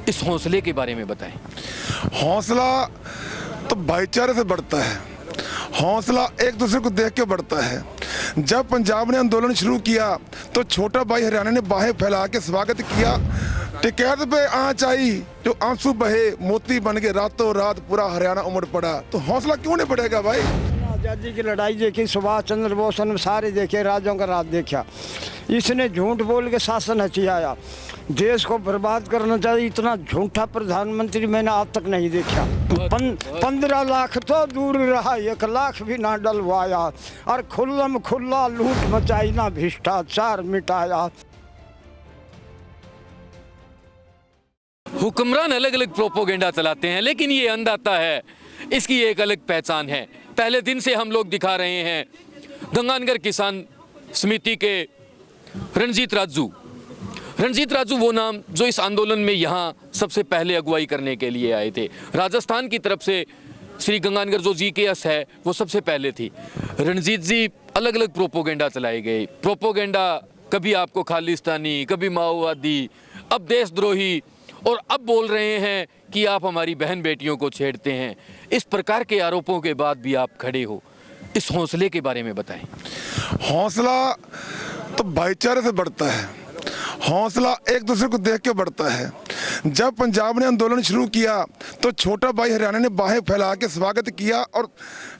इस हौसले के बारे में बताएं। हौसला तो भाईचारे से बढ़ता है, हौसला एक दूसरे को देख के बढ़ता है। जब पंजाब ने आंदोलन शुरू किया तो छोटा भाई हरियाणा ने बाहें फैला के स्वागत किया। टिकैत पे आँच आई, जो आंसू बहे मोती बन के रातों रात पूरा हरियाणा उमड़ पड़ा। तो हौसला क्यों नहीं बढ़ेगा भाई? आज़ादी की लड़ाई देखी, सुभाष चंद्र बोस ने सारे देखे, राजों का राज देखा। इसने झूठ बोल के शासन हथियाया, देश को बर्बाद करना चाहिए। इतना झूठा प्रधानमंत्री मैंने आज तक नहीं देखा। 15 लाख तो दूर रहा, 1 लाख भी ना डलवाया, और खुल्लम खुल्ला लूट मचाई, ना भ्रष्टाचार मिटाया। हुक्मरान अलग अलग प्रोपोगेंडा चलाते हैं, लेकिन ये अंदाता है, इसकी एक अलग पहचान है। पहले दिन से हम लोग दिखा रहे हैं गंगानगर किसान समिति के रणजीत राजू वो नाम जो इस आंदोलन में यहाँ सबसे पहले अगुवाई करने के लिए आए थे। राजस्थान की तरफ से श्री गंगानगर जो GKS है वो सबसे पहले थी। रणजीत जी, अलग अलग प्रोपोगेंडा चलाए गए। प्रोपोगेंडा कभी आपको खालिस्तानी, कभी माओवादी, अब देशद्रोही, और अब बोल रहे हैं कि आप हमारी बहन बेटियों को छेड़ते हैं। इस प्रकार के आरोपों के बाद भी आप खड़े हो, इस हौसले के बारे में बताएं। हौसला तो भाईचारे से बढ़ता है, हौसला एक दूसरे को देख के बढ़ता है। जब पंजाब ने आंदोलन शुरू किया तो छोटा भाई हरियाणा ने बाहें फैला के स्वागत किया, और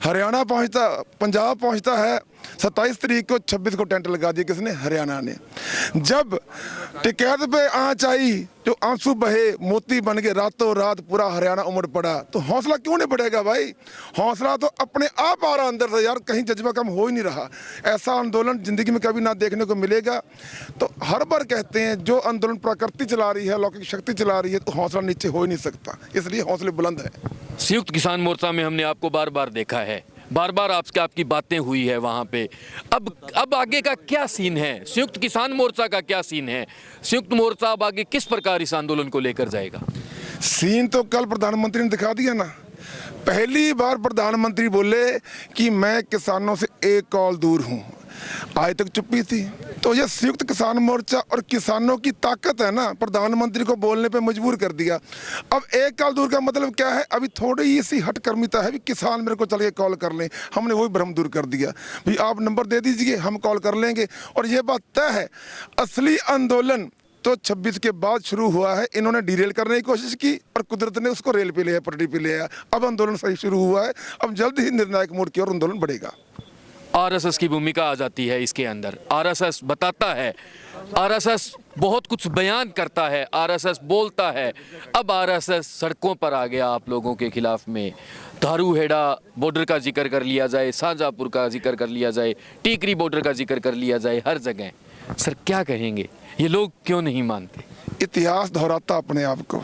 हरियाणा पहुंचता, पंजाब पहुंचता है 27 तारीख को, 26 को टेंट लगा दिया किसने? हरियाणा ने। जब टिकैत पे आँच आई, जो आंसू बहे मोती बन के रातों रात पूरा हरियाणा उमड़ पड़ा। तो हौसला क्यों नहीं बढ़ेगा भाई? हौसला तो अपने आप आ रहा अंदर से यार, कहीं जज्बा कम हो ही नहीं रहा। ऐसा आंदोलन जिंदगी में कभी ना देखने को मिलेगा। तो हर बार कहते हैं जो आंदोलन प्रकृति चला रही है, लौकिक शक्ति चला रही है, तो हौसला नीचे हो ही नहीं सकता, इसलिए हौसले बुलंद है। संयुक्त किसान मोर्चा में हमने आपको बार बार देखा है, बार बार आपकी बातें हुई है वहाँ पे। अब आगे का क्या सीन है? संयुक्त किसान मोर्चा का क्या सीन है? संयुक्त मोर्चा अब आगे किस प्रकार इस आंदोलन को लेकर जाएगा? सीन तो कल प्रधानमंत्री ने दिखा दिया ना। पहली बार प्रधानमंत्री बोले कि मैं किसानों से एक कॉल दूर हूँ। आज तक चुप्पी थी। तो ये संयुक्त किसान मोर्चा और किसानों की ताकत है ना, प्रधानमंत्री को बोलने पे मजबूर कर दिया। अब एक कॉल दूर का मतलब क्या है? अभी थोड़ी सी हटकर्मिता है भी, किसान मेरे को चल के कॉल कर लें। हमने वही भ्रम दूर कर दिया भी, आप नंबर दे दीजिए, हम कॉल कर लेंगे। और ये बात तय है, असली आंदोलन तो 26 के बाद शुरू हुआ है। इन्होंने डीरेल करने की कोशिश की और कुदरत ने उसको रेल पे लिया, पटरी पे लिया। अब आंदोलन सही शुरू हुआ है। अब जल्द ही निर्णायक मोड़ की ओर आंदोलन बढ़ेगा। RSS की भूमिका आ जाती है इसके अंदर। RSS बताता है, RSS बहुत कुछ बयान करता है, RSS बोलता है। अब RSS सड़कों पर आ गया आप लोगों के खिलाफ में। धारूहेड़ा बॉर्डर का जिक्र कर लिया जाए, शाहजहाँपुर का जिक्र कर लिया जाए, टीकरी बॉर्डर का जिक्र कर लिया जाए, हर जगह। सर क्या कहेंगे, ये लोग क्यों नहीं मानते? इतिहास दोहराता अपने आप को।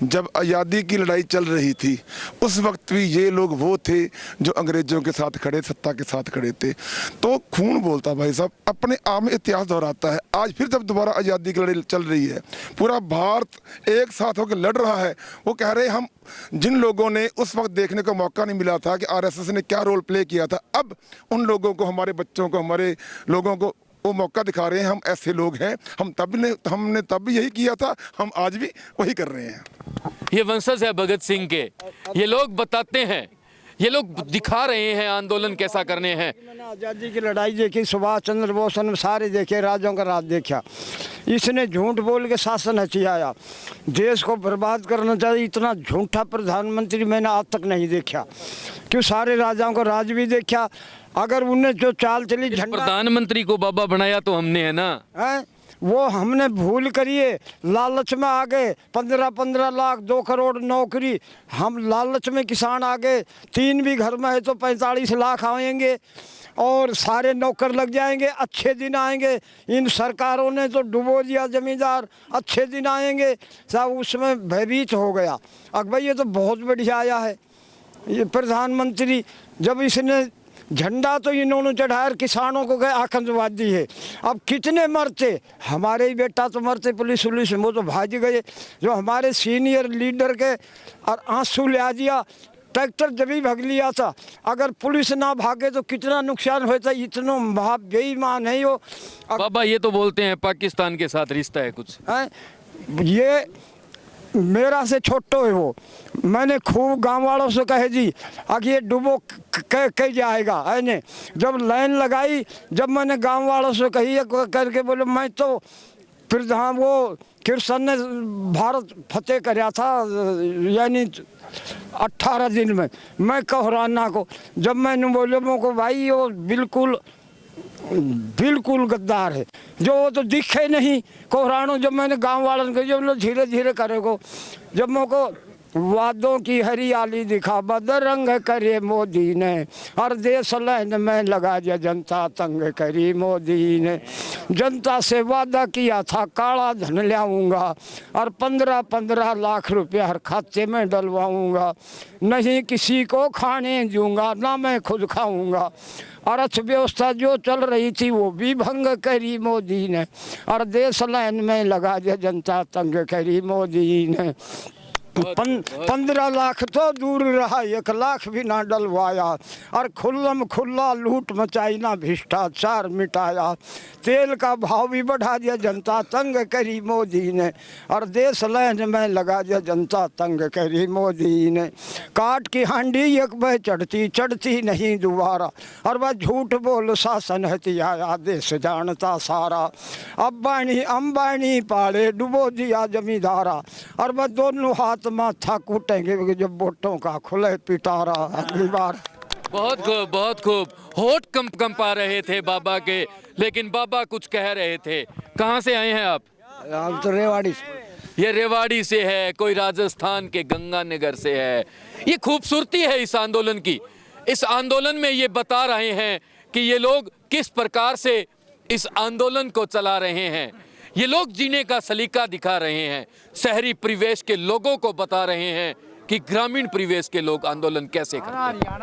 जब आज़ादी की लड़ाई चल रही थी उस वक्त भी ये लोग वो थे जो अंग्रेजों के साथ खड़े, सत्ता के साथ खड़े थे। तो खून बोलता भाई साहब, अपने आप में इतिहास दोहराता है। आज फिर जब दोबारा आज़ादी की लड़ाई चल रही है, पूरा भारत एक साथ होकर लड़ रहा है। वो कह रहे हैं हम जिन लोगों ने उस वक्त देखने का मौका नहीं मिला था कि RSS ने क्या रोल प्ले किया था, अब उन लोगों को, हमारे बच्चों को, हमारे लोगों को वो मौका दिखा रहे हैं। हम ऐसे लोग हैं, हमने तब भी यही किया था, हम आज भी वही कर रहे हैं। ये वंशज है भगत सिंह के। ये लोग बताते हैं, ये लोग दिखा रहे हैं आंदोलन कैसा करने हैं। मैंने आज़ादी की लड़ाई देखी, सुभाष चंद्र बोस ने सारे देखे, राजों का राज देखा। इसने झूठ बोल के शासन हथियाया, देश को बर्बाद करना चाहिए। इतना झूठा प्रधानमंत्री मैंने आज तक नहीं देखा। क्यों? सारे राजाओं का राज भी देखा। अगर उन्हें जो चाल चली, झंडा प्रधानमंत्री को बाबा बनाया तो हमने, है ना, है वो हमने भूल करिए। लालच में आ गए, 15 लाख 2 करोड़ नौकरी। हम लालच में किसान आ गए। 3 भी घर में है तो 45 लाख आएंगे और सारे नौकर लग जाएंगे। अच्छे दिन आएंगे। इन सरकारों ने तो डुबो दिया जमींदार। अच्छे दिन आएंगे, सब उसमें भयभीत हो गया। अब भाई ये तो बहुत बढ़िया आया है ये प्रधानमंत्री। जब इसने झंडा तो इन्होंने चढ़ाया, किसानों को गए आतंकवादी है। अब कितने मरते, हमारे ही बेटा तो मरते, पुलिस वो तो भाग गए। जो हमारे सीनियर लीडर के और आंसू ले दिया। ट्रैक्टर जब भी भाग लिया था, अगर पुलिस ना भागे तो कितना नुकसान होता। इतना बेईमान है वो। बाबा ये तो बोलते हैं पाकिस्तान के साथ रिश्ता है कुछ है ये मेरा से छोटो है वो। मैंने खूब गांव वालों से कहे जी आगे ये डुबो कह जाएगा है ने। जब लाइन लगाई, जब मैंने गांव वालों से कही करके बोले मैं तो प्रधान वो कृष्ण ने भारत फतेह कराया था यानी 18 दिन में। मैं कहराना को जब मैंने बोले को भाई वो बिल्कुल गद्दार है जो वो तो दिखे नहीं कोहरानो। जब मैंने गांव वालों को जब धीरे धीरे करेगो, जब मेरे वादों की हरियाली दिखा बदरंग करे मोदी ने, हर देश लाइन में लगा दिया जनता तंग करी मोदी ने। जनता से वादा किया था काला धन लाऊंगा और 15-15 लाख रुपया हर खाते में डलवाऊंगा, नहीं किसी को खाने दूंगा ना मैं खुद खाऊंगा। अर्थव्यवस्था जो चल रही थी वो भी भंग करी मोदी ने, और देश लाइन में लगा दिया जनता तंग करी मोदी ने। 15 लाख तो दूर रहा, 1 लाख भी ना डलवाया, और खुल्लम खुल्ला लूट मचाई ना भ्रष्टाचार मिटाया। तेल का भाव भी बढ़ा दिया जनता तंग करी मोदी ने, और देश लाइन में लगा दिया जनता तंग करी मोदी ने। काट की हांडी एक बह चढ़ती चढ़ती नहीं दोबारा, और वह झूठ बोल शासन हथियाया देश जानता सारा। अंबानी पाले डुबो दिया जमींदारा, और वह दोनों हाथ माथा कूटेंगे जब वोटों का खुले पिटारा अगली बार। बहुत खूब, बहुत खूब। होठ कंपा रहे थे बाबा के, लेकिन बाबा कुछ कह रहे थे। कहाँ से आए हैं आप? हम तो रेवाड़ी से। ये रेवाड़ी से है, कोई राजस्थान के गंगानगर से है। ये खूबसूरती है इस आंदोलन की। इस आंदोलन में ये बता रहे हैं कि ये लोग किस प्रकार से इस आंदोलन को चला रहे हैं। ये लोग जीने का सलीका दिखा रहे हैं, शहरी परिवेश के लोगों को बता रहे हैं कि ग्रामीण परिवेश के लोग आंदोलन कैसे करते हैं।